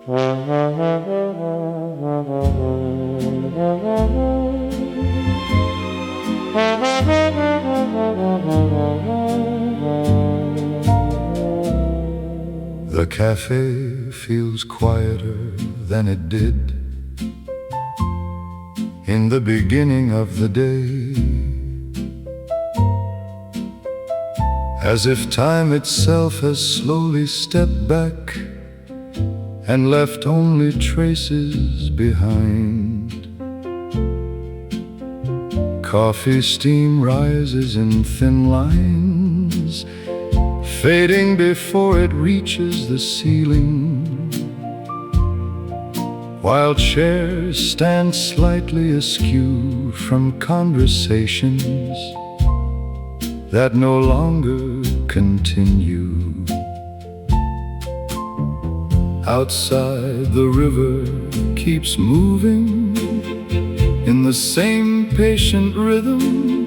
The cafe feels quieter than it did in the beginning of the day, as if time itself has slowly stepped back and left only traces behind. Coffee steam rises in thin lines, fading before it reaches the ceiling, while chairs stand slightly askew from conversations that no longer continue. Outside, the river keeps moving in the same patient rhythm,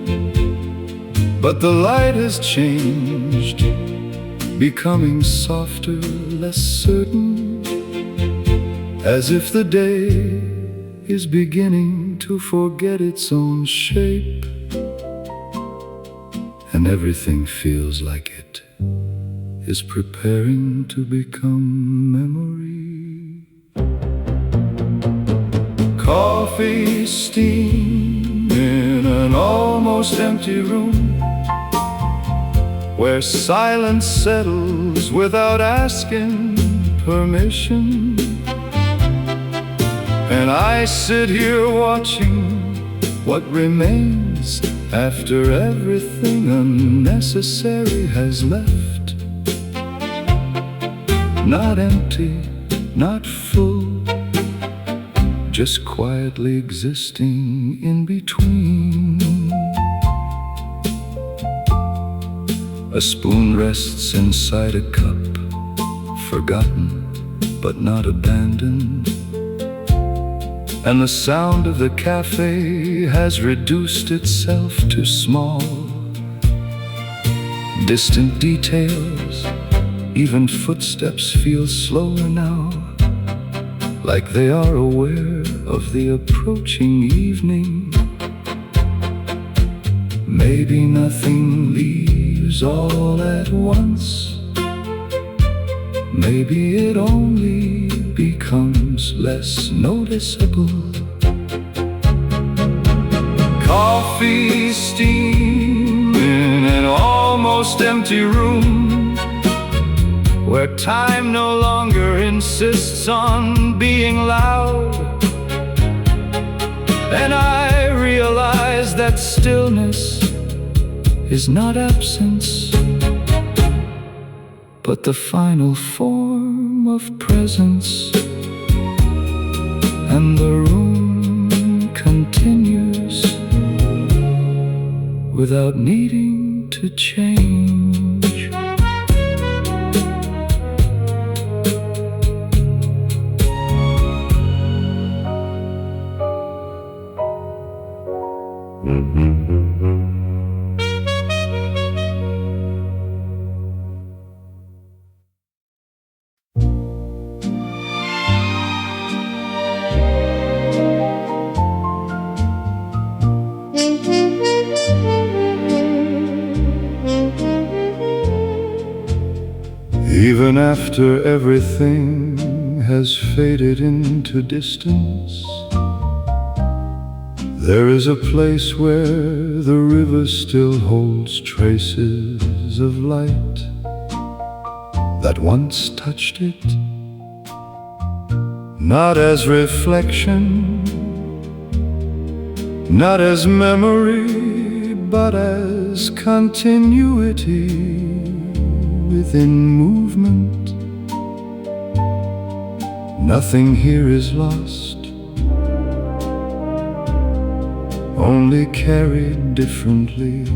but the light has changed, becoming softer, less certain, as if the day is beginning to forget its own shape, and everything feels like it is preparing to become memory. Coffee steam in an almost empty room, where silence settles without asking permission. And I sit here watching what remains after everything unnecessary has left. Not empty, not full, just quietly existing in between. A spoon rests inside a cup, forgotten but not abandoned, and the sound of the cafe has reduced itself to small, distant details. Even footsteps feel slower now, like they are aware of the approaching evening. Maybe nothing leaves all at once. Maybe it only becomes less noticeable. Coffee steam in an almost empty room, where time no longer insists on being loud. And I realize that stillness is not absence, but the final form of presence. And the room continues without needing to change. Even after everything has faded into distance, there is a place where the river still holds traces of light that once touched it, not as reflection, not as memory, but as continuity within movement. Nothing here is lost, only carried differently.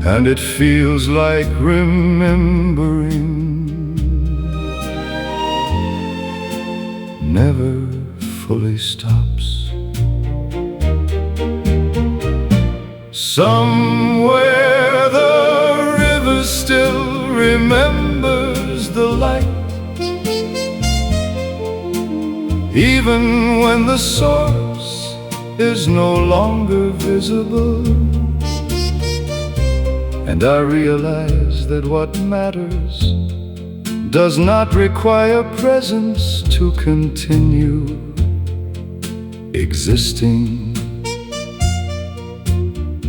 And it feels like remembering never fully stops. Somewhere the river still remembers remembers the light, even when the source is no longer visible. And I realize that what matters does not require presence to continue existing.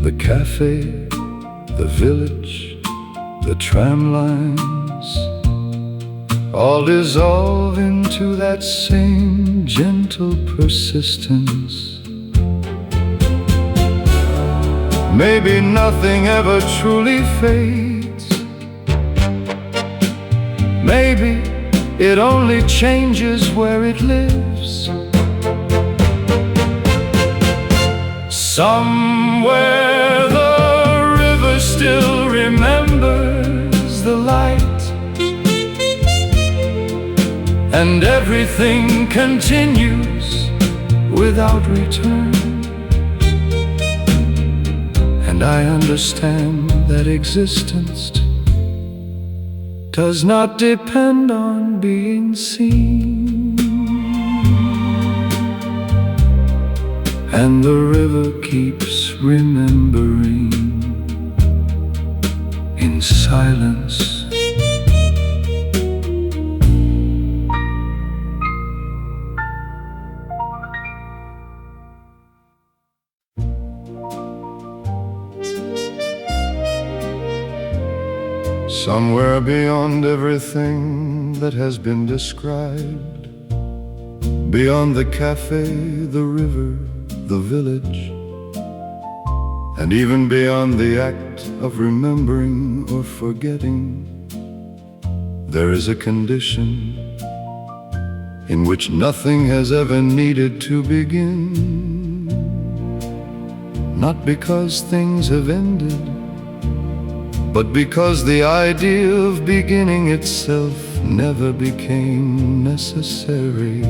The cafe, the village, the tram lines, all dissolve into that same gentle persistence. Maybe nothing ever truly fades. Maybe it only changes where it lives. Somewhere the river still remembers the light, and everything continues without return. And I understand that existence does not depend on being seen. And the river keeps remembering in silence. Somewhere beyond everything that has been described, beyond the cafe, the river, the village, and even beyond the act of remembering or forgetting, there is a condition in which nothing has ever needed to begin. Not because things have ended, but because the idea of beginning itself never became necessary.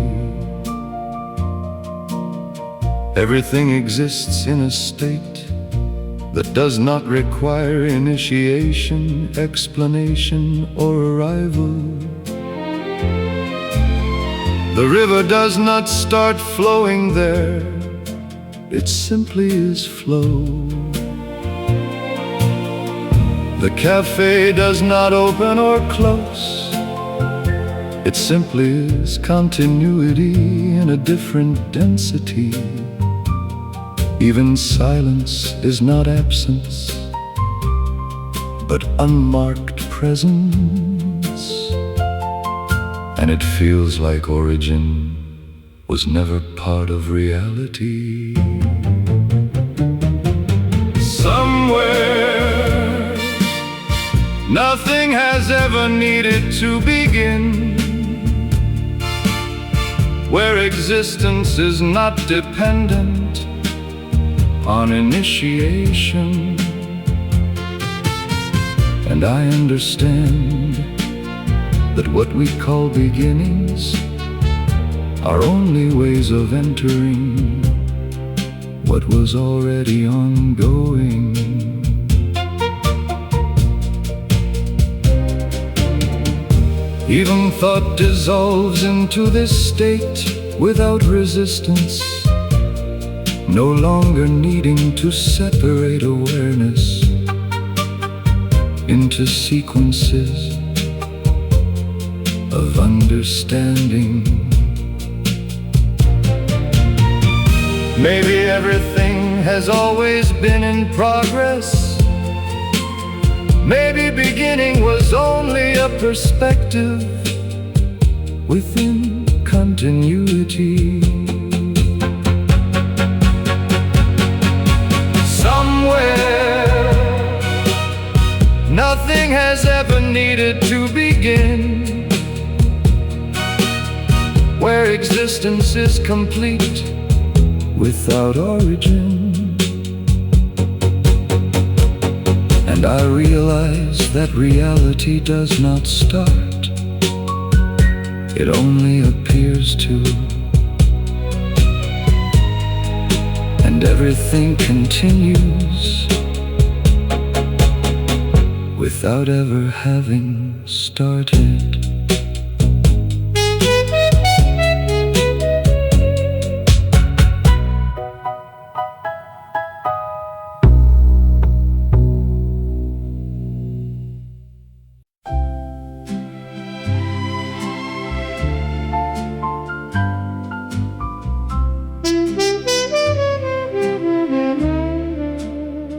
Everything exists in a state that does not require initiation, explanation, or arrival. The river does not start flowing there, it simply is flow. The cafe does not open or close, it simply is continuity in a different density. Even silence is not absence, but unmarked presence. And it feels like origin was never part of reality. Somewhere nothing has ever needed to begin, where existence is not dependent on initiation. And I understand that what we call beginnings are only ways of entering what was already ongoing. Even thought dissolves into this state without resistance, no longer needing to separate awareness into sequences of understanding. Maybe everything has always been in progress. Maybe beginning was only a perspective within continuity. Somewhere nothing has ever needed to begin, where existence is complete without origin. And I realize that reality does not start, it only appears to. And everything continues with without ever having started.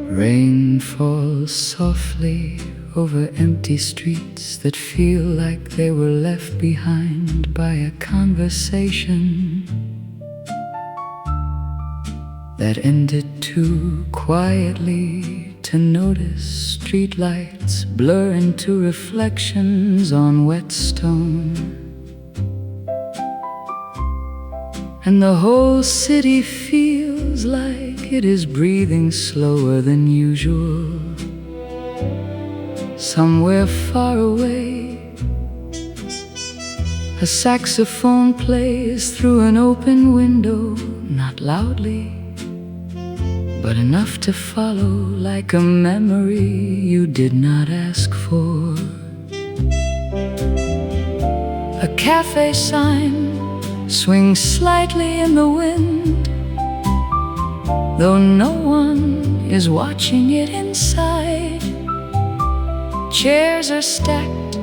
Rain falls softly over empty streets that feel like they were left behind by a conversation that ended too quietly to notice. Streetlights blur into reflections on wet stone, and the whole city feels like it is breathing slower than usual. Somewhere far away, a saxophone plays through an open window, not loudly, but enough to follow like a memory you did not ask for. A cafe sign swings slightly in the wind, though no one is watching it inside. Chairs are stacked,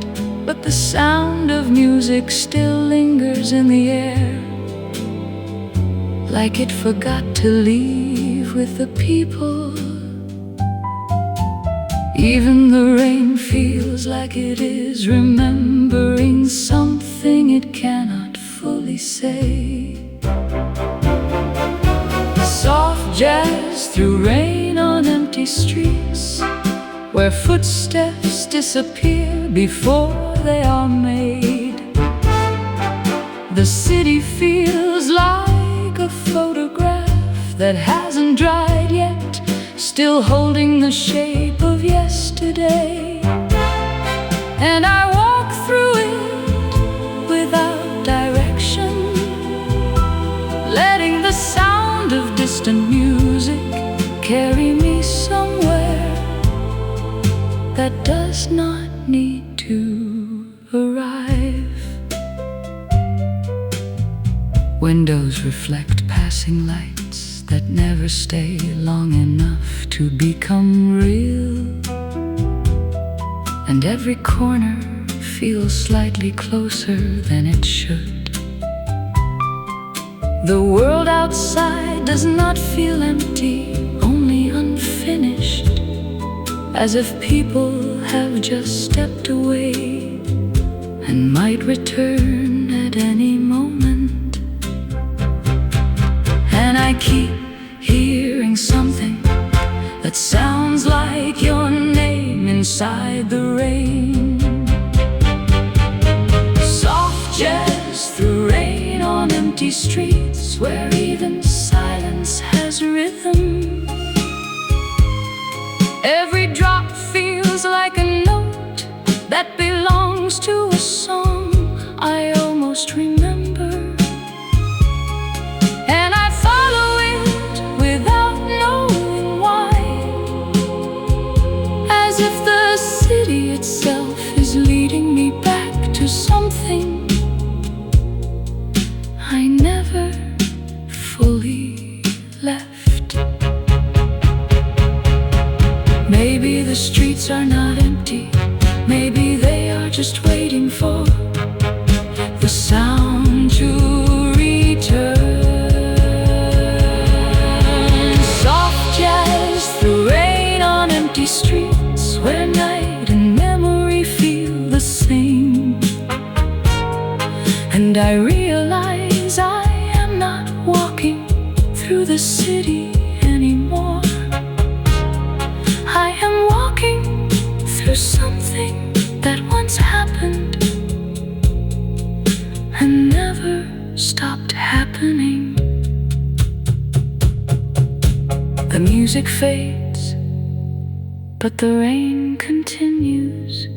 but the sound of music still lingers in the air, like it forgot to leave with the people. Even the rain feels like it is remembering something it cannot fully say. Soft jazz through rain on empty streets, where footsteps disappear before they are made. The city feels like a photograph that hasn't dried yet, still holding the shape of yesterday. And I walk through it without direction, letting the sound of distant music carry me somewhere that does not need to arrive. Windows reflect passing lights that never stay long enough to become real, and every corner feels slightly closer than it should. The world outside does not feel empty, only unfinished, as if people have just stepped away and might return at any moment. And I keep hearing something that sounds like your name inside the rain. Soft jazz through rain on empty streets, where even silence has rhythm. Every drop feels like a note that belongs to a song I almost remember, and I follow it without knowing why, as if the city itself is leading me back to something I never fully left. Maybe the streets are not empty, maybe they are just waiting for the sound to return. Soft jazz through rain on empty streets, where night and memory feel the same. And I realize I am not walking through the city anymore. I am walking through something that once happened and never stopped happening. The music fades, but the rain continues,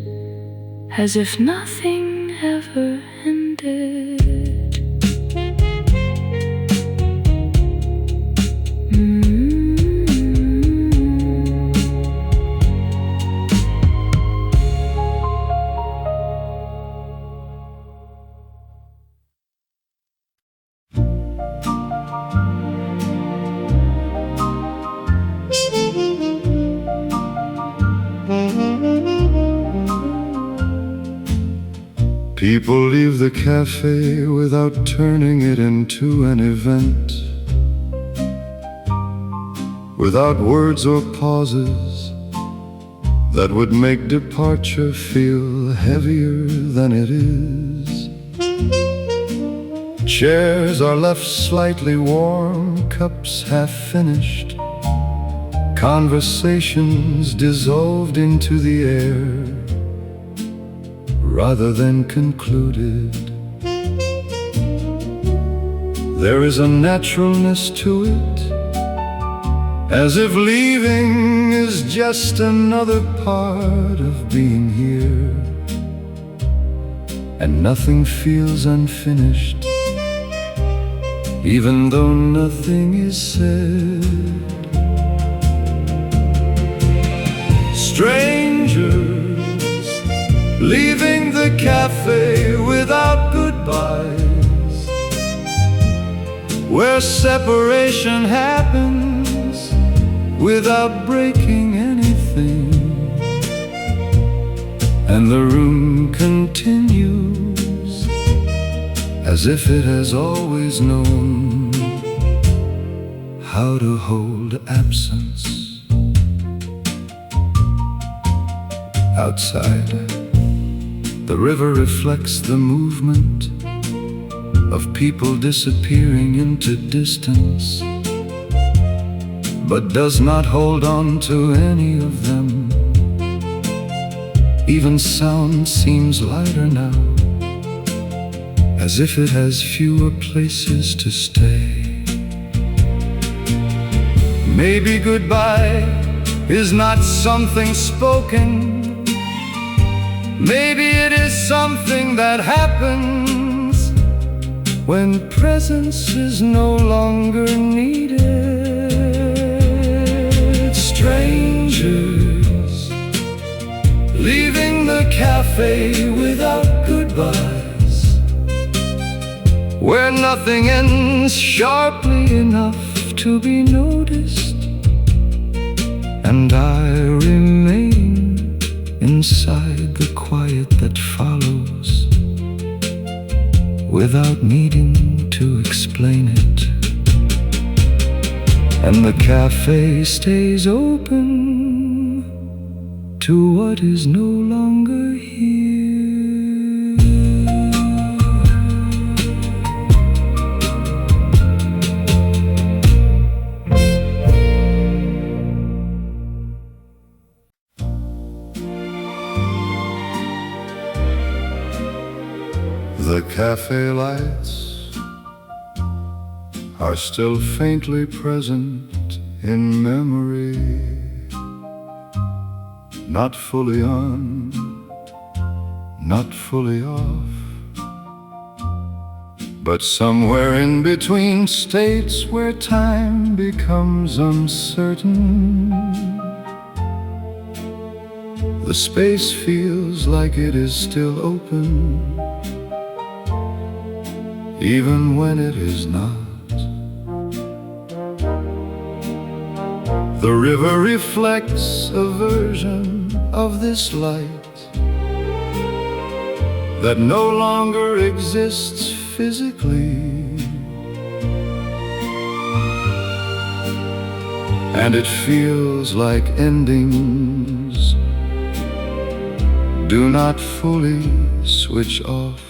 as if nothing ever ended. People leave the cafe without turning it into an event, without words or pauses that would make departure feel heavier than it is. Chairs are left slightly warm, cups half finished, conversations dissolved into the air rather than concluded. There is a naturalness to it, as if leaving is just another part of being here, and nothing feels unfinished, even though nothing is said. Strangers leaving the cafe without goodbyes, where separation happens without breaking anything, and the room continues as if it has always known how to hold absence. Outside, the river reflects the movement of people disappearing into distance, but does not hold on to any of them. Even sound seems lighter now, as if it has fewer places to stay. Maybe goodbye is not something spoken. Maybe it is something that happens when presence is no longer needed. Strangers leaving the cafe without goodbyes, where nothing ends sharply enough to be noticed, and I remain inside the quiet that follows, without needing to explain it. And the cafe stays open to what is no longer here. The cafe lights are still faintly present in memory, not fully on, not fully off, but somewhere in between states where time becomes uncertain. The space feels like it is still open, even when it is not. The river reflects a version of this light that no longer exists physically, and it feels like endings do not fully switch off.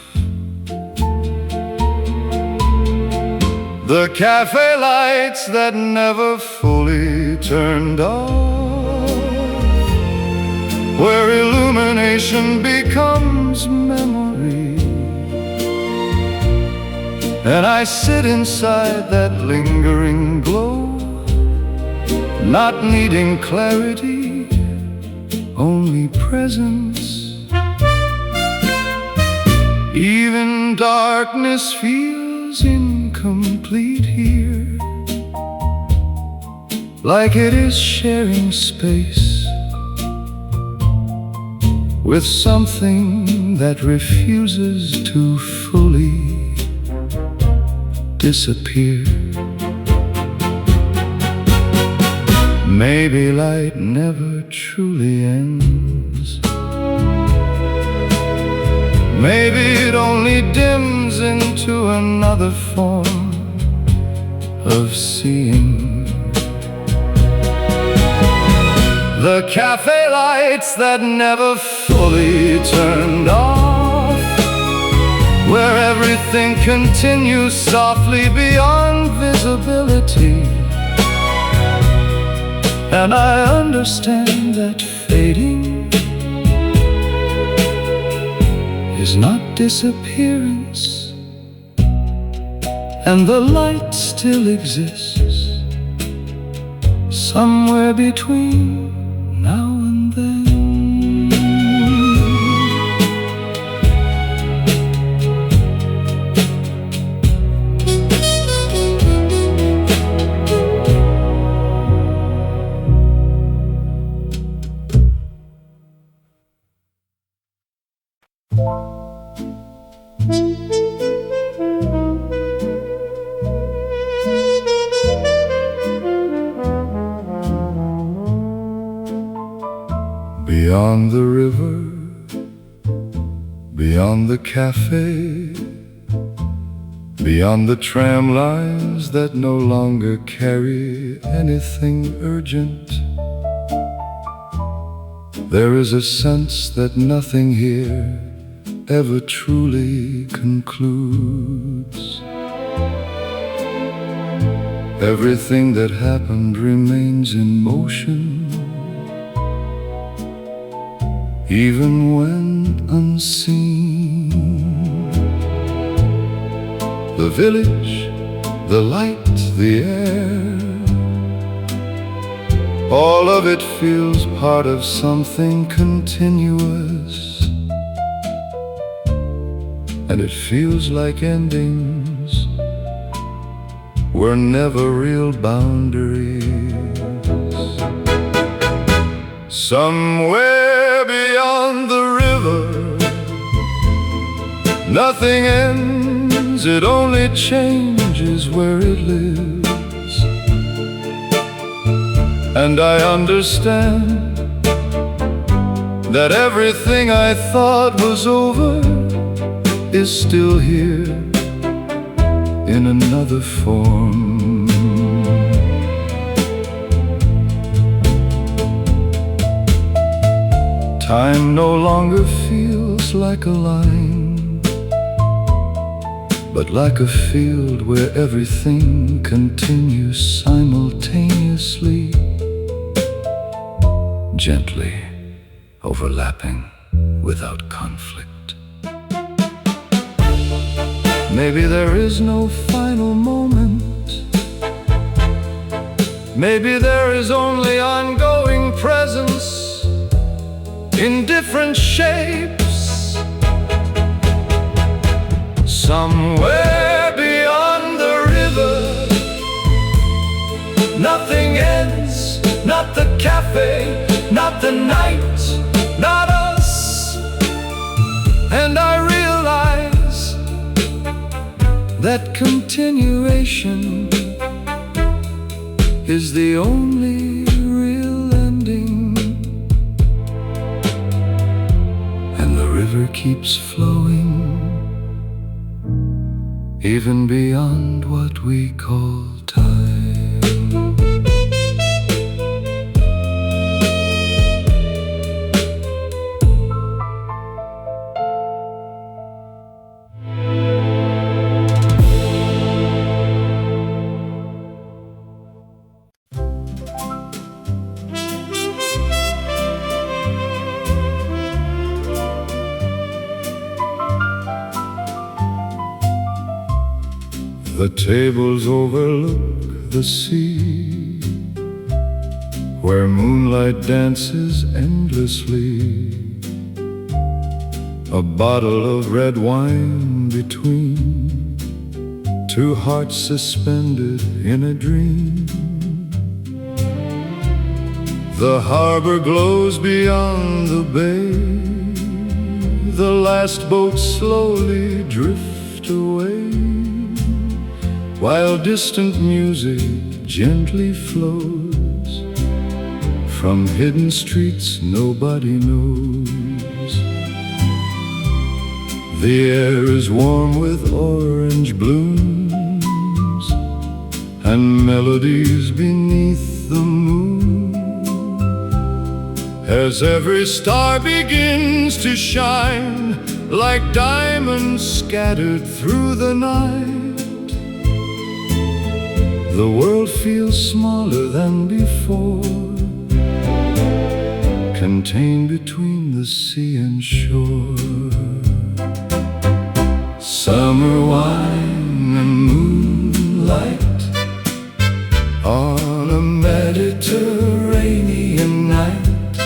The cafe lights that never fully turned off, where illumination becomes memory, and I sit inside that lingering glow, not needing clarity, only presence. Even darkness feels incomplete here, like it is sharing space with something that refuses to fully disappear. Maybe light never truly ends. Maybe it only dims into another form of seeing. The cafe lights that never fully turned off, where everything continues softly beyond visibility. And I understand that fading is not disappearance, and the light still exists somewhere between now and then. Beyond the river, beyond the cafe, beyond the tram lines that no longer carry anything urgent, there is a sense that nothing here ever truly concludes. Everything that happened remains in motion, even when unseen. The village, the light, the air, all of it feels part of something continuous. And it feels like endings were never real boundaries. Somewhere beyond the river, nothing ends, it only changes where it lives. And I understand that everything I thought was over is still here in another form. Time no longer feels like a line, but like a field where everything continues simultaneously, gently overlapping without conflict. Maybe there is no final moment. Maybe there is only ongoing presence in different shapes. Somewhere beyond the river, nothing ends, not the cafe, not the night, not us. And I realize that continuation is the only real ending. And the river keeps flowing, even beyond what we call time. The tables overlook the sea, where moonlight dances endlessly. A bottle of red wine between two hearts suspended in a dream. The harbor glows beyond the bay, the last boats slowly drift away, while distant music gently flows from hidden streets nobody knows. The air is warm with orange blooms and melodies beneath the moon. As every star begins to shine like diamonds scattered through the night, the world feels smaller than before, contained between the sea and shore. Summer wine and moonlight on a Mediterranean night.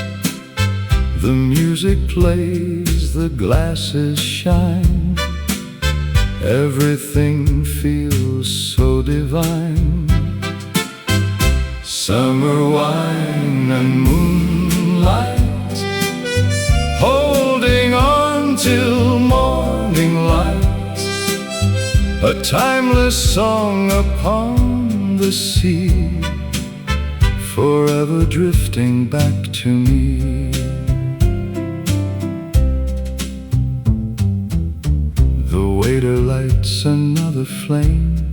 The music plays, the glasses shine, everything feels so divine. Summer wine and moonlight, holding on till morning light. A timeless song upon the sea, forever drifting back to me. The waiter lights another flame.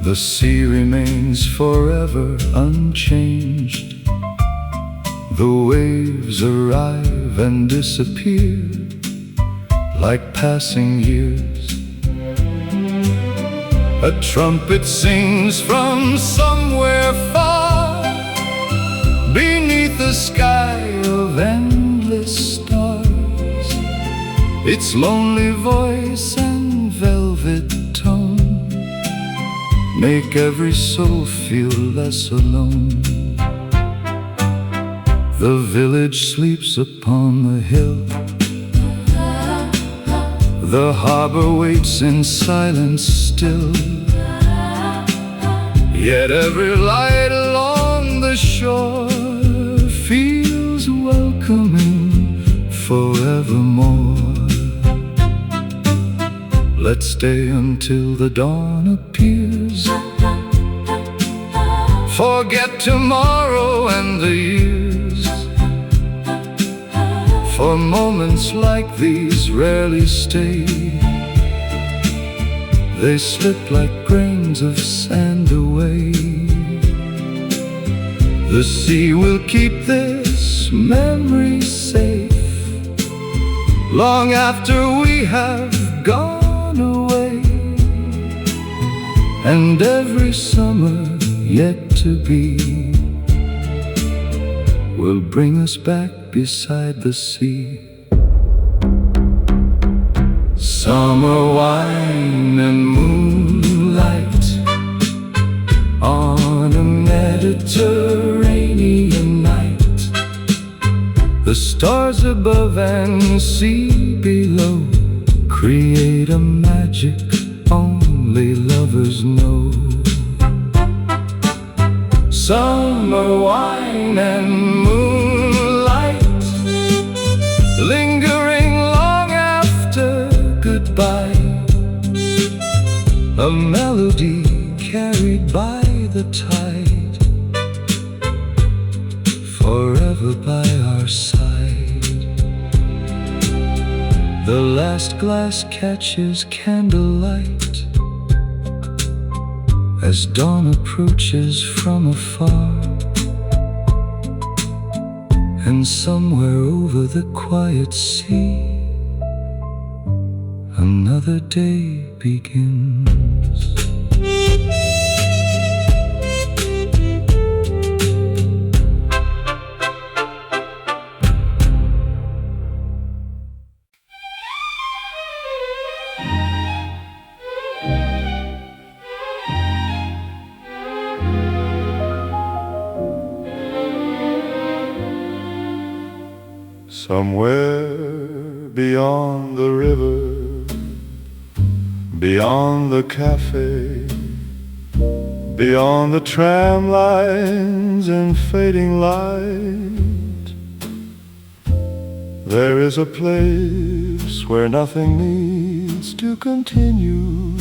The sea remains forever unchanged. The waves arrive and disappear like passing years. A trumpet sings from somewhere far, beneath a sky of endless stars. Its lonely voice and velvet tone make every soul feel less alone. The village sleeps upon the hill. The harbor waits in silence still. Yet every light along the shore feels welcoming forevermore. Let's stay until the dawn appears. Forget tomorrow and the years, for moments like these rarely stay. They slip like grains of sand away. The sea will keep this memory safe long after we have gone away. And every summer yet to be will bring us back beside the sea. Summer wine and moonlight on a Mediterranean night. The stars above and sea below create a magic only lovers know. Summer wine and moonlight, lingering long after goodbye. A melody carried by the tide, forever by our side. The last glass catches candlelight as dawn approaches from afar. And somewhere over the quiet sea, another day begins. Somewhere beyond the river, beyond the cafe, beyond the tram lines and fading light, there is a place where nothing needs to continue,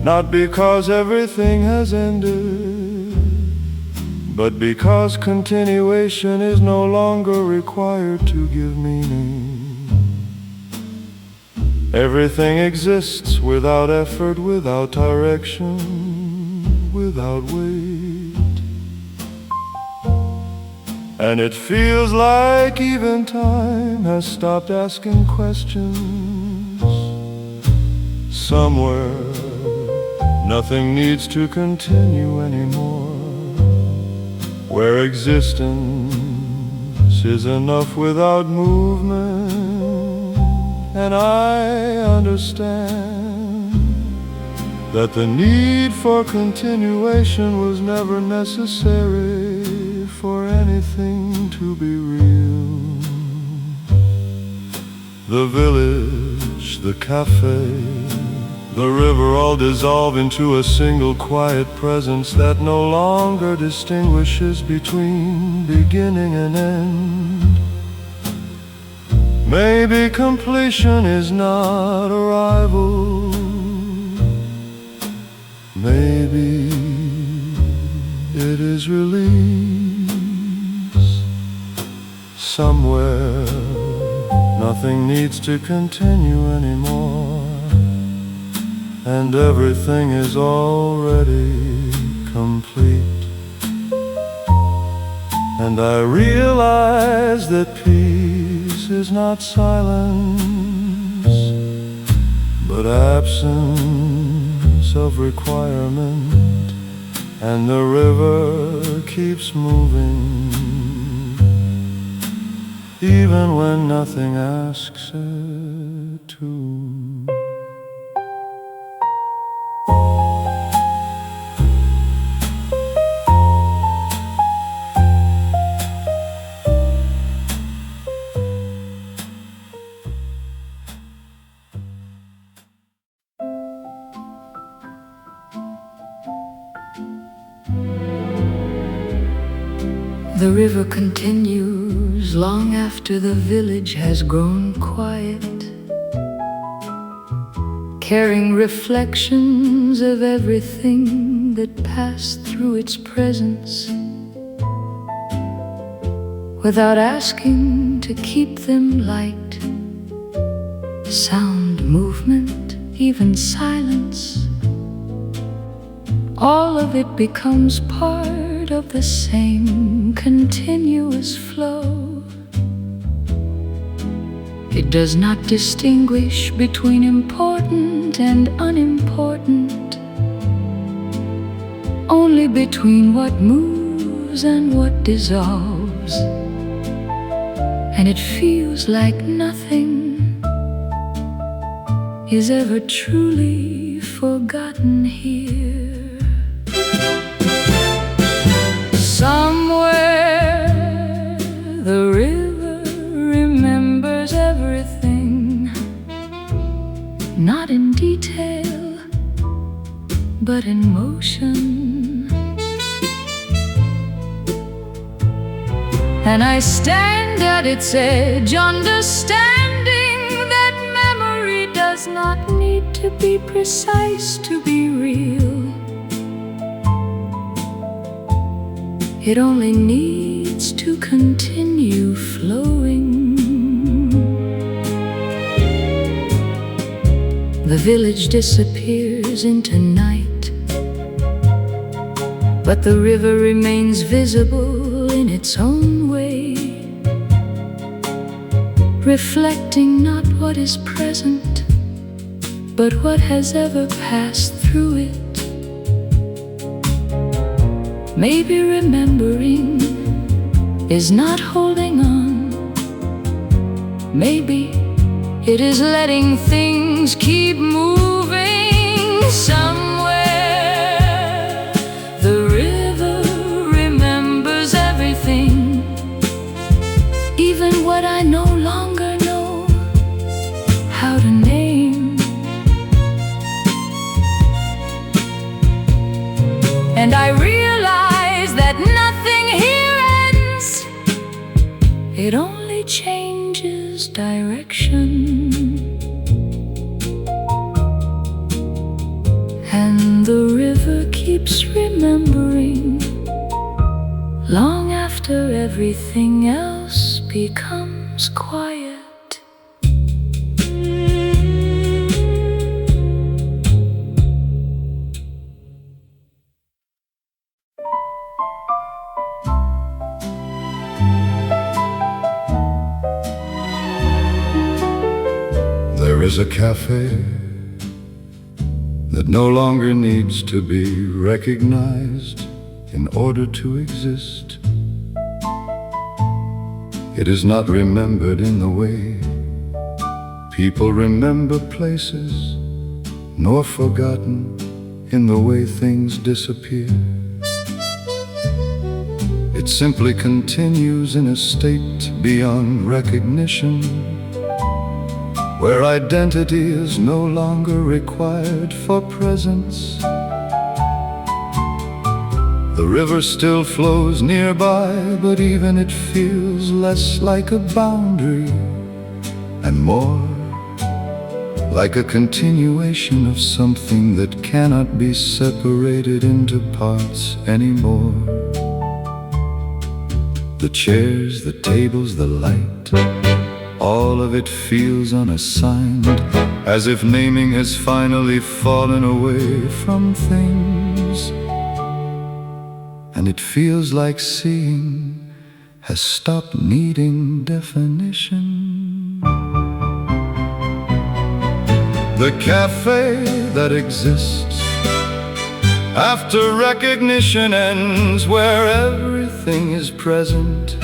not because everything has ended, but because continuation is no longer required to give meaning. Everything exists without effort, without direction, without weight. And it feels like even time has stopped asking questions. Somewhere, nothing needs to continue anymore, where existence is enough without movement. And I understand that the need for continuation was never necessary for anything to be real. The village, the cafe, the river all dissolve into a single quiet presence that no longer distinguishes between beginning and end. Maybe completion is not arrival. Maybe it is release. Somewhere, nothing needs to continue anymore, and everything is already complete. And I realize that peace is not silence, but absence of requirement. And the river keeps moving, even when nothing asks it to. The river continues long after the village has grown quiet, carrying reflections of everything that passed through its presence, without asking to keep them light. Sound, movement, even silence, all of it becomes part of the same continuous flow. It does not distinguish between important and unimportant, only between what moves and what dissolves. And it feels like nothing is ever truly forgotten here. Somewhere the river remembers everything, not in detail, but in motion. And I stand at its edge, understanding that memory does not need to be precise to be real. It only needs to continue flowing. The village disappears into night, but the river remains visible in its own way, reflecting not what is present, but what has ever passed through it. Maybe remembering is not holding on. Maybe it is letting things keep moving. Somewhere the river remembers everything, even what I no longer know how to name. And I realize that nothing here ends, it only changes direction. And the river keeps remembering long after everything else becomes quiet. is a cafe that no longer needs to be recognized in order to exist. It is not remembered in the way people remember places, nor forgotten in the way things disappear. It simply continues in a state beyond recognition, where identity is no longer required for presence. The river still flows nearby, but even it feels less like a boundary and more like a continuation of something that cannot be separated into parts anymore. The chairs, the tables, the light, all of it feels unassigned, as if naming has finally fallen away from things. And it feels like seeing has stopped needing definition. The cafe that exists after recognition ends, where everything is present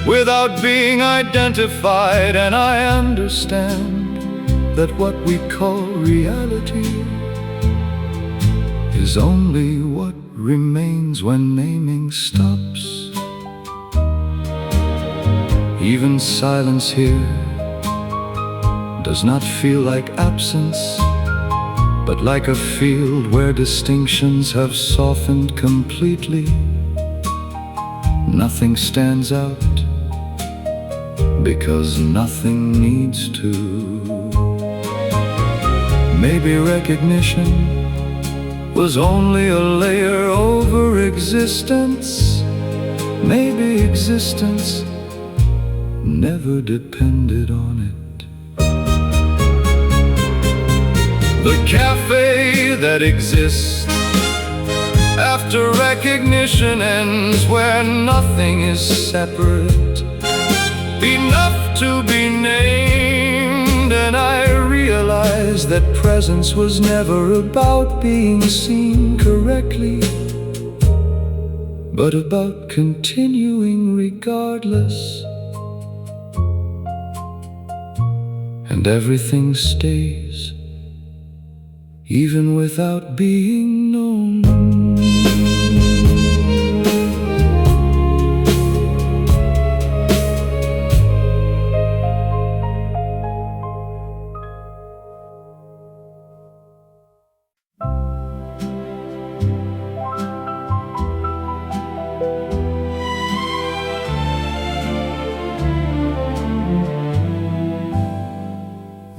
without being identified. And I understand that what we call reality is only what remains when naming stops. Even silence here does not feel like absence, but like a field where distinctions have softened completely. Nothing stands out because nothing needs to. Maybe recognition was only a layer over existence. Maybe existence never depended on it. The cafe that exists after recognition ends, where nothing is separate enough to be named. And I realize that presence was never about being seen correctly, but about continuing regardless. And everything stays even without being known.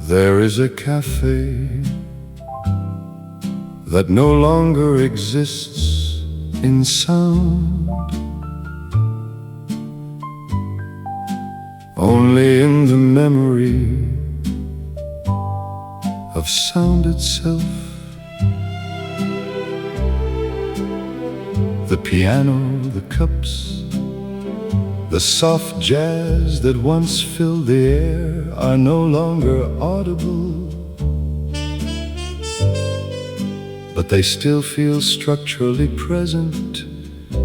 There is a cafe that no longer exists in sound, only in the memory of sound itself. The piano, the cups, the soft jazz that once filled the air are no longer audible, but they still feel structurally present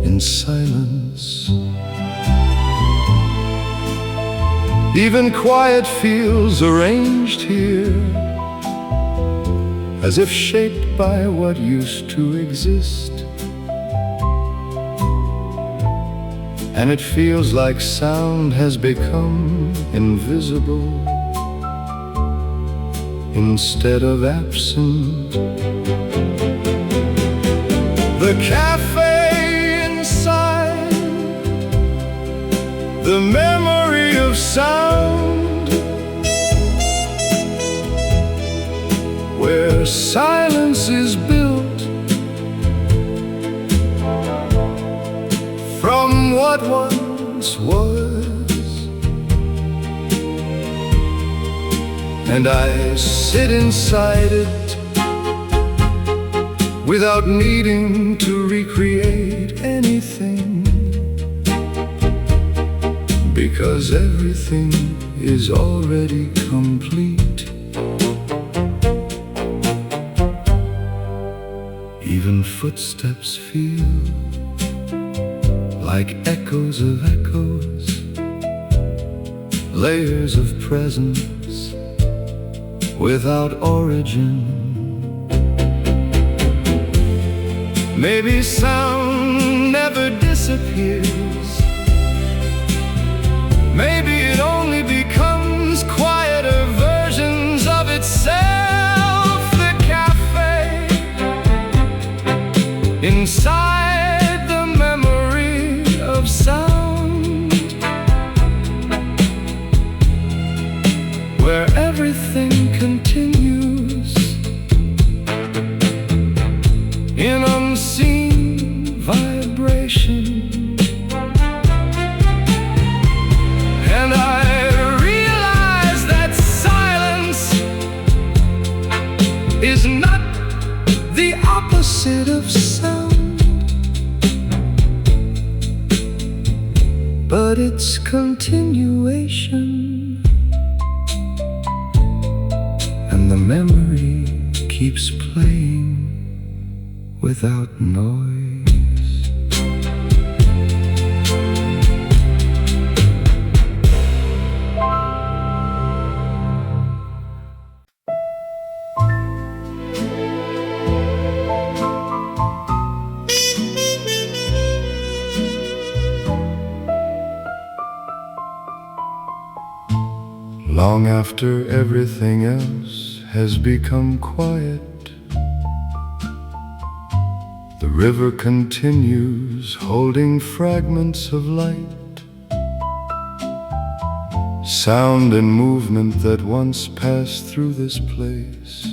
in silence. Even quiet feels arranged here, as if shaped by what used to exist. And it feels like sound has become invisible instead of absent. The cafe inside, the memory of sound, where silence is built from what once was. And I sit inside it without needing to recreate anything, because everything is already complete. Even footsteps feel like echoes of echoes, layers of presence without origin. Maybe sound never disappears. Maybe it only becomes quieter versions of itself. The cafe inside the memory of sound, where everything continues in unseen vibration. And I realize that silence is not the opposite of sound, but its continuation. And the memory keeps playing without noise. Long after everything else has become quiet, the river continues holding fragments of light, sound and movement that once passed through this place.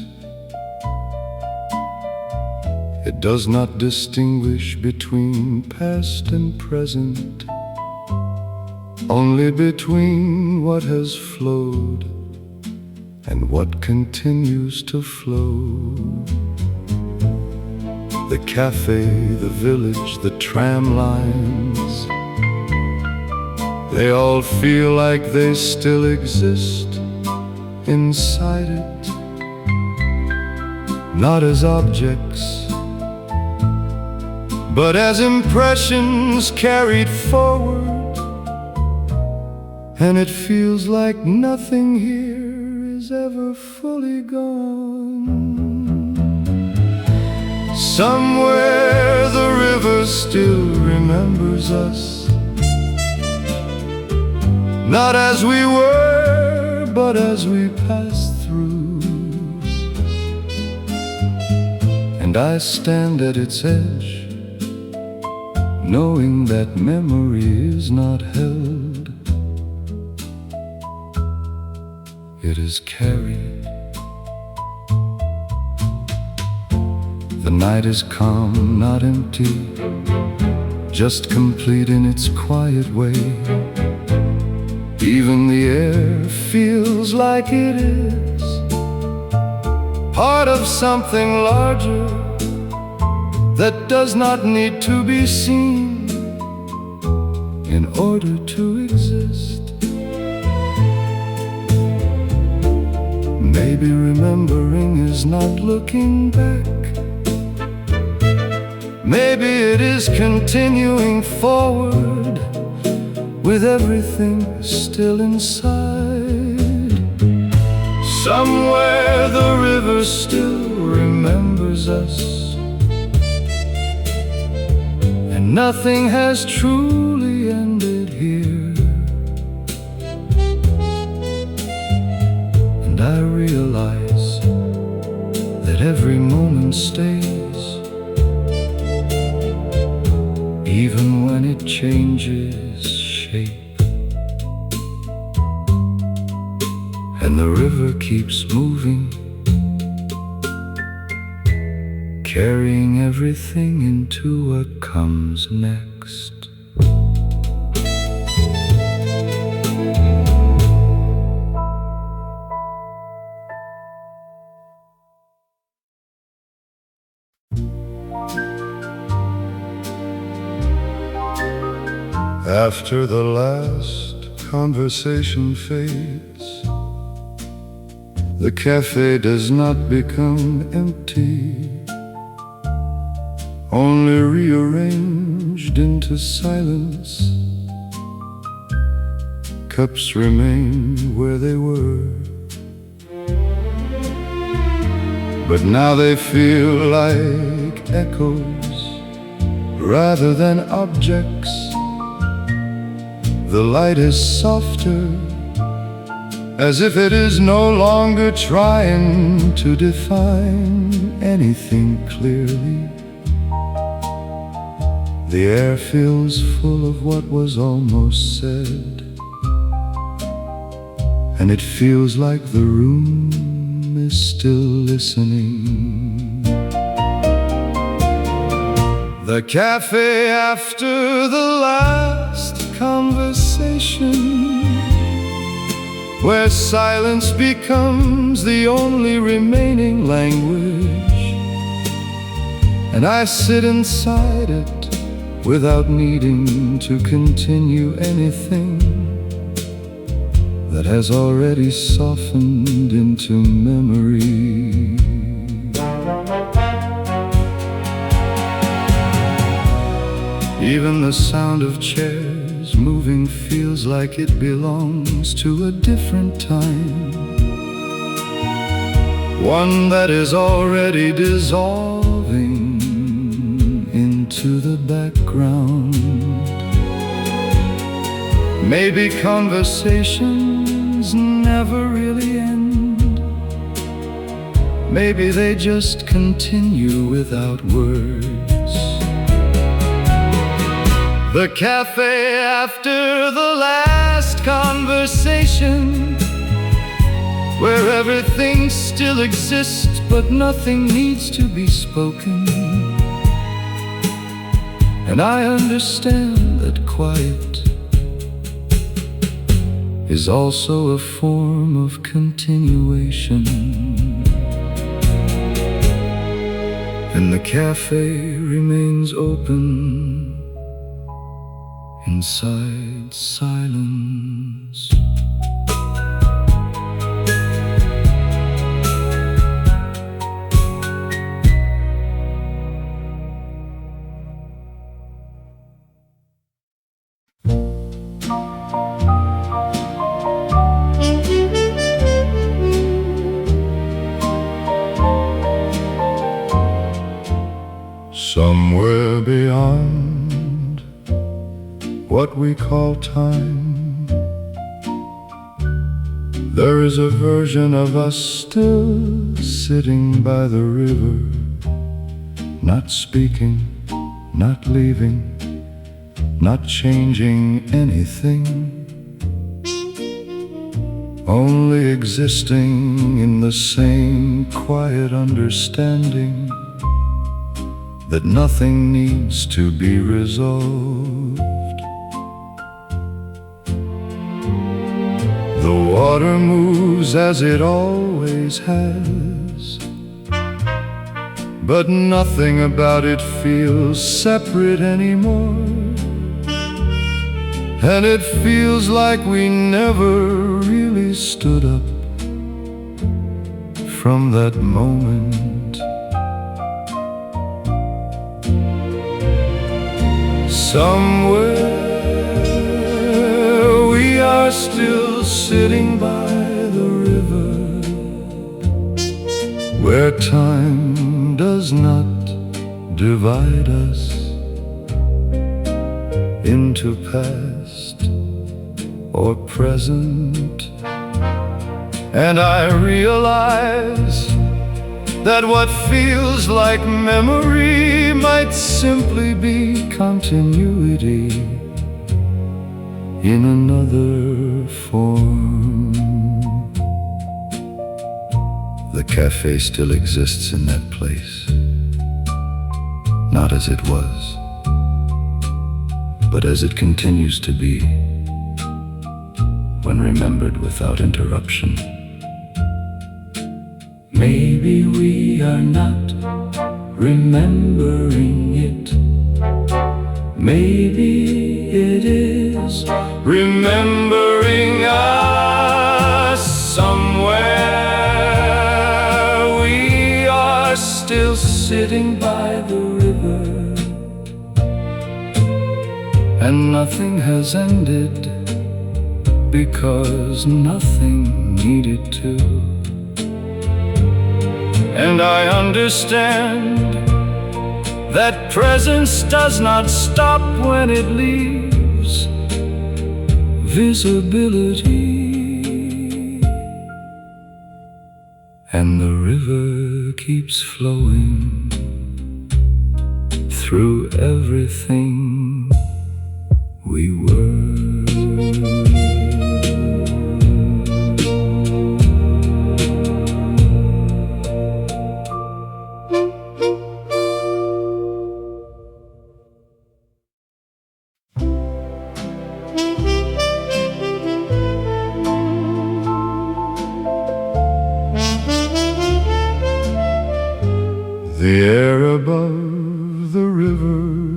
It does not distinguish between past and present, only between what has flowed and what continues to flow. The cafe, the village, the tram lines, they all feel like they still exist inside it, not as objects, but as impressions carried forward. And it feels like nothing here is ever fully gone. Somewhere the river still remembers us, not as we were, but as we passed through. And I stand at its edge, knowing that memory is not held. It is carried. The night is calm, not empty, just complete in its quiet way. Even the air feels like it is part of something larger that does not need to be seen in order to exist. Maybe remembering is not looking back. Maybe it is continuing forward with everything still inside. Somewhere the river still remembers us, and nothing has truly ended here. And I realize that every moment stays, even when it changes shape. And the river keeps moving, carrying everything into what comes next. After the last conversation fades, the cafe does not become empty, only rearranged into silence. Cups remain where they were, but now they feel like echoes rather than objects. The light is softer, as if it is no longer trying to define anything clearly. The air feels full of what was almost said, and it feels like the room is still listening. The cafe after the last conversation, where silence becomes the only remaining language, and I sit inside it without needing to continue anything that has already softened into memory. Even the sound of chairs moving feels like it belongs to a different time, one that is already dissolving into the background. Maybe conversations never really end. Maybe they just continue without words. The cafe after the last conversation, where everything still exists but nothing needs to be spoken. And I understand that quiet is also a form of continuation. And the cafe remains open inside silence. Somewhere beyond what we call time, there is a version of us still sitting by the river, not speaking, not leaving, not changing anything, only existing in the same quiet understanding that nothing needs to be resolved. The water moves as it always has, but nothing about it feels separate anymore. And it feels like we never really stood up from that moment. Somewhere we are still sitting by the river, where time does not divide us into past or present. And I realize that what feels like memory might simply be continuity in another form. The cafe still exists in that place, not as it was, but as it continues to be, when remembered without interruption. Maybe we are not remembering it. Maybe it is remembering us somewhere. We are still sitting by the river, and nothing has ended because nothing needed to. And I understand that presence does not stop when it leaves visibility, and the river keeps flowing through everything we were. The air above the river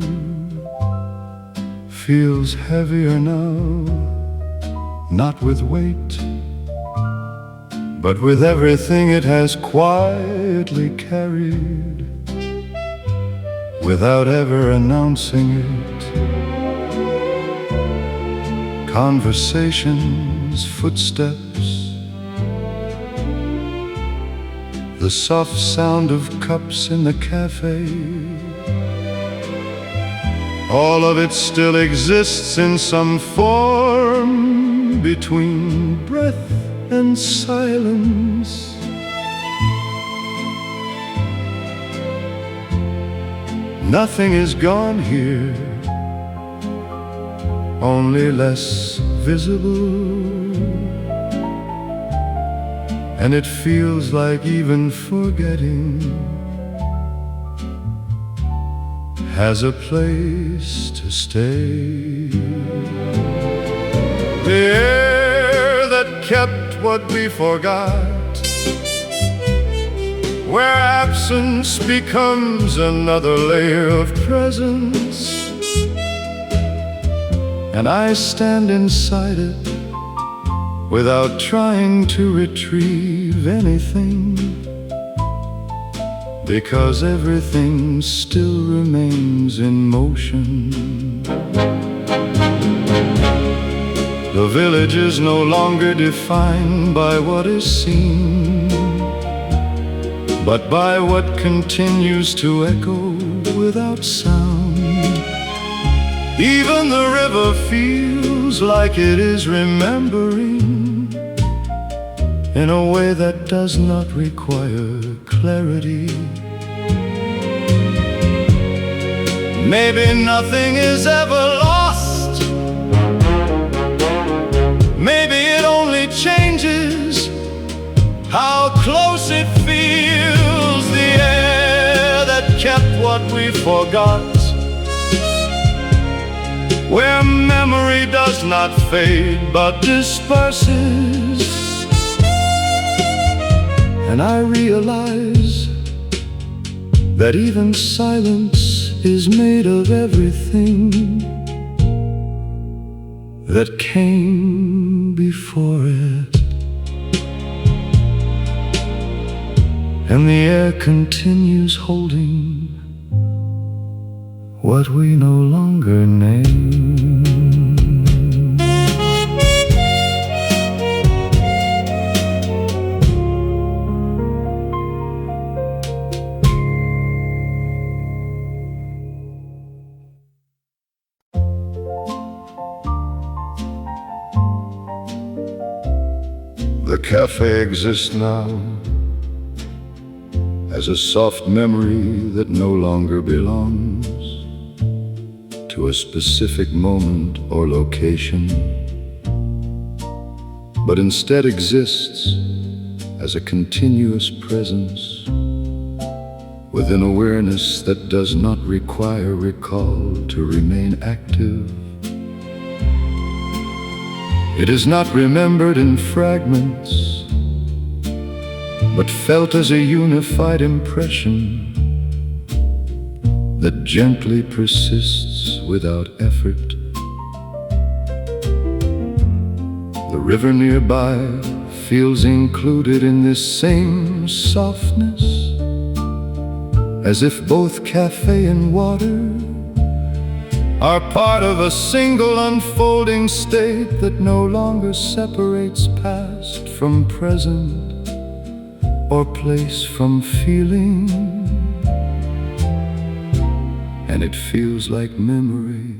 feels heavier now, not with weight, but with everything it has quietly carried, without ever announcing it. Conversations, footsteps, the soft sound of cups in the cafe, all of it still exists in some form between breath and silence. Nothing is gone here, only less visible. And it feels like even forgetting has a place to stay. The air that kept what we forgot, where absence becomes another layer of presence, and I stand inside it without trying to retrieve anything, because everything still remains in motion. The village is no longer defined by what is seen, but by what continues to echo without sound. Even the river feels like it is remembering, in a way that does not require clarity. Maybe nothing is ever lost. Maybe it only changes how close it feels. The air that kept what we forgot, where memory does not fade but disperses. And I realize that even silence is made of everything that came before it. And the air continues holding what we no longer name. The cafe exists now as a soft memory that no longer belongs to a specific moment or location, but instead exists as a continuous presence within awareness that does not require recall to remain active. It is not remembered in fragments, but felt as a unified impression that gently persists without effort. river nearby feels included in this same softness, as if both cafe and water are part of a single unfolding state that no longer separates past from present or place from feeling. And it feels like memory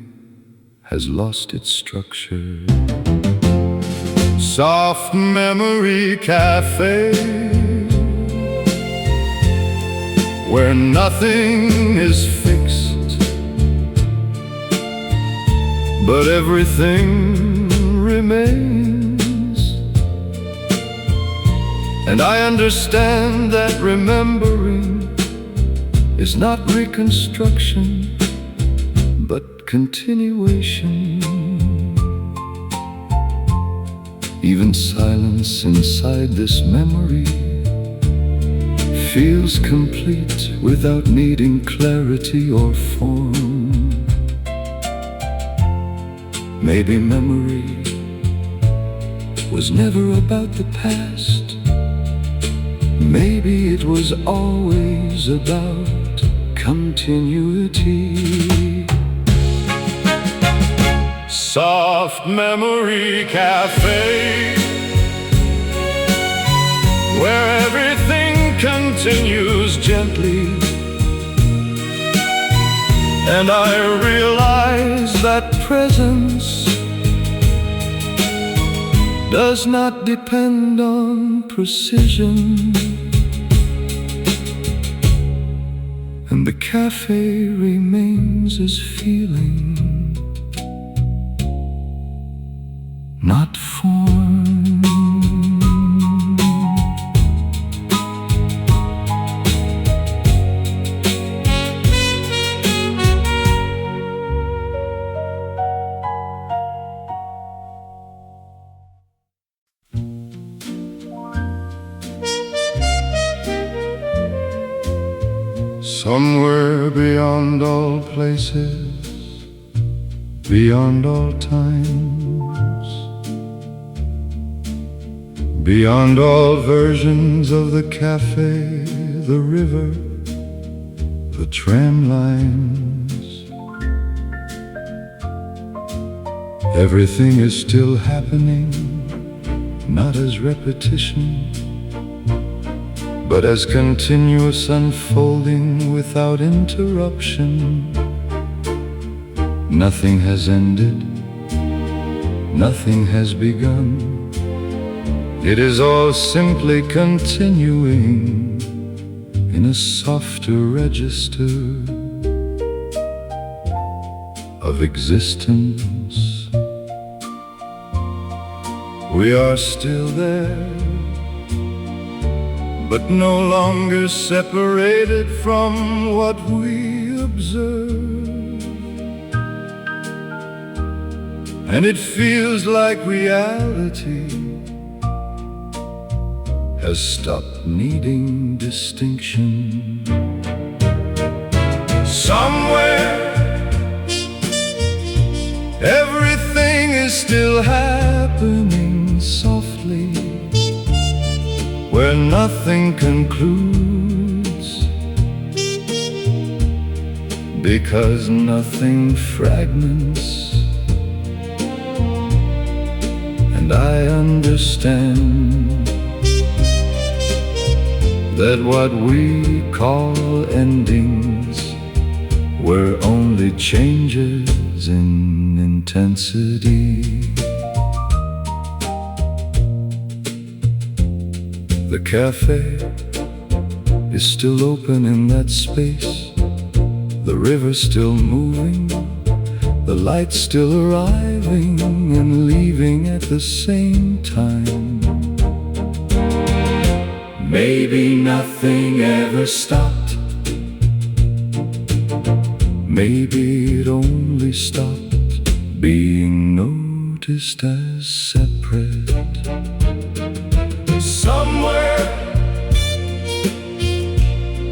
has lost its structure. Soft memory cafe, where nothing is fixed, but everything remains. And I understand that remembering is not reconstruction, but continuation. Even silence inside this memory feels complete without needing clarity or form. Maybe memory was never about the past. Maybe it was always about continuity. Soft memory cafe, where everything continues gently. And I realize that presence does not depend on precision, and the cafe remains as feeling, not form. Somewhere beyond all places, beyond all times, beyond all versions of the cafe, the river, the tram lines, everything is still happening, not as repetition, but as continuous unfolding without interruption. Nothing has ended, nothing has begun. It is all simply continuing in a softer register of existence. We are still there, but no longer separated from what we observe. And it feels like reality has stopped needing distinction. Somewhere, everything is still happening softly, where nothing concludes, because nothing fragments. And I understand that what we call endings were only changes in intensity. The cafe is still open in that space, the river's still moving, the light's still arriving and leaving at the same time. Maybe nothing ever stopped, maybe it only stopped being noticed as separate. Somewhere,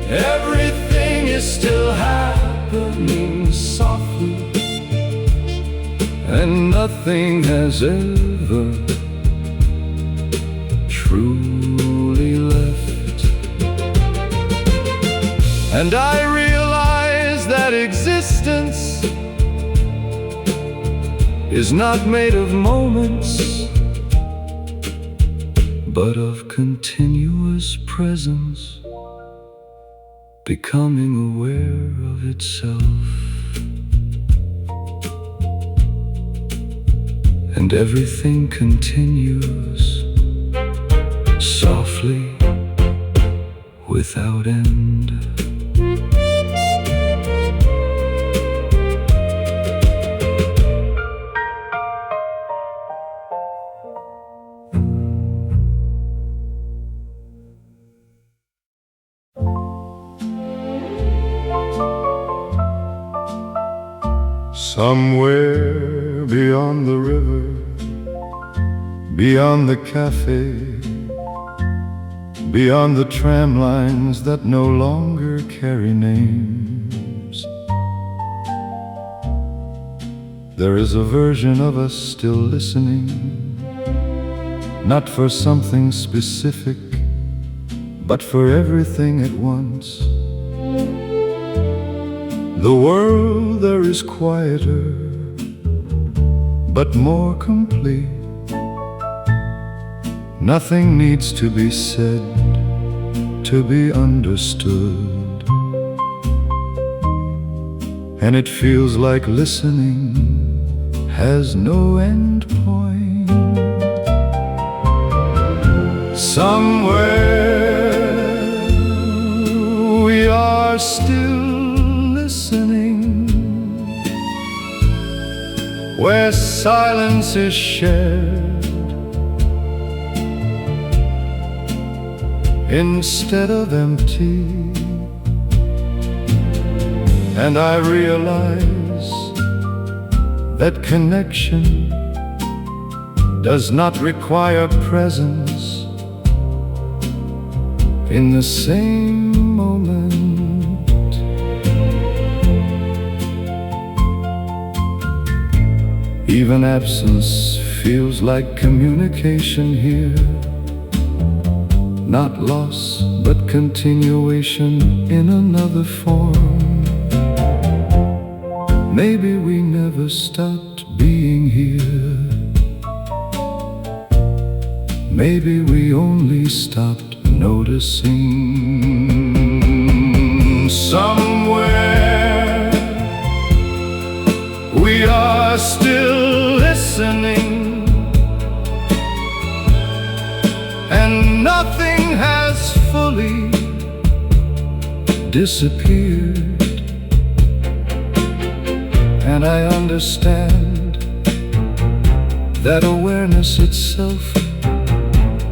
everything is still happening softly, and nothing has ever And I realize that existence is not made of moments, but of continuous presence, becoming aware of itself. And everything continues softly, without end. Somewhere beyond the river, beyond the cafe, beyond the tram lines that no longer carry names, there is a version of us still listening, not for something specific, but for everything at once. The world there is quieter, but more complete. Nothing needs to be said to be understood, and it feels like listening has no end point. Somewhere we are still listening, where silence is shared instead of empty. And I realize that connection does not require presence in the same moment. Even absence feels like communication here, not loss, but continuation in another form. Maybe we never stopped being here. Maybe we only stopped noticing. Somewhere we are still listening, and nothing has fully disappeared. And I understand that awareness itself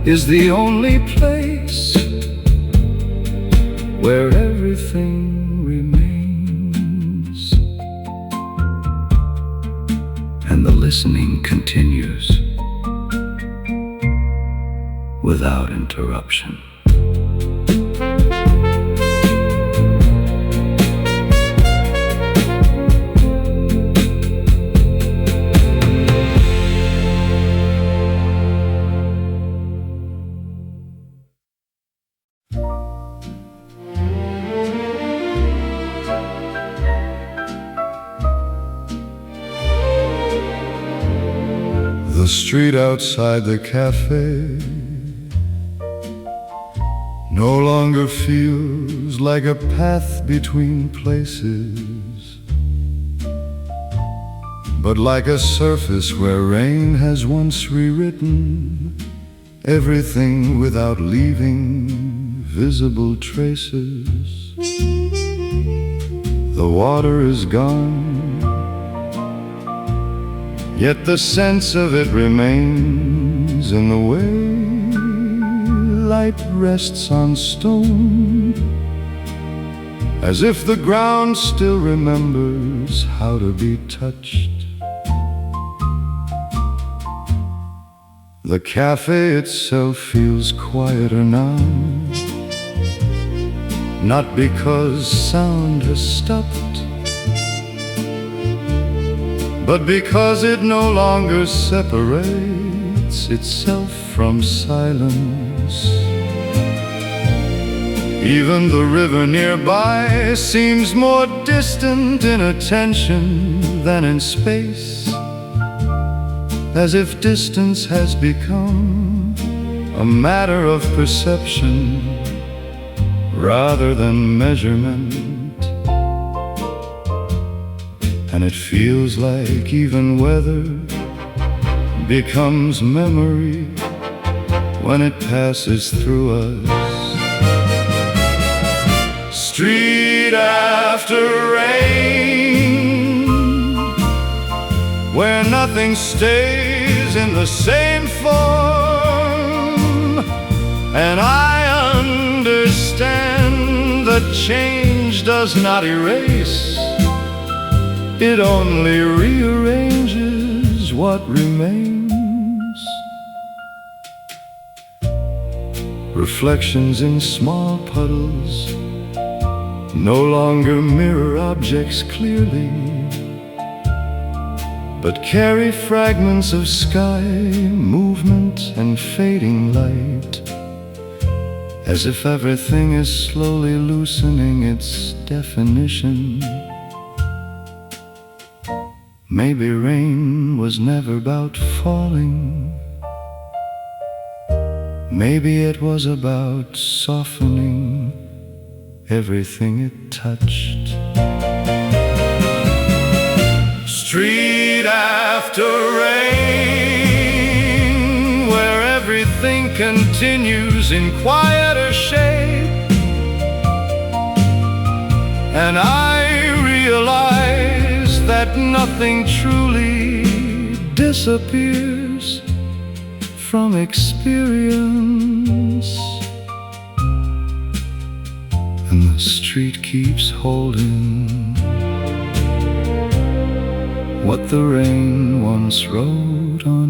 is the only place where everything remains, and the listening continues without interruption. The street outside the cafe no longer feels like a path between places, but like a surface where rain has once rewritten everything without leaving visible traces. The water is gone, yet the sense of it remains in the way light rests on stone, as if the ground still remembers how to be touched. The cafe itself feels quieter now, not because sound has stopped, but because it no longer separates itself from silence. Even the river nearby seems more distant in attention than in space, as if distance has become a matter of perception rather than measurement. And it feels like even weather becomes memory when it passes through us. Street after rain, where nothing stays in the same form. And I understand that change does not erase, it only rearranges what remains. Reflections in small puddles no longer mirror objects clearly, but carry fragments of sky, movement and fading light, as if everything is slowly loosening its definition. Maybe rain was never about falling. Maybe it was about softening everything it touched. Street after rain, where everything continues in quieter shape. And I realize that nothing truly disappears from experience. And the street keeps holding what the rain once wrote on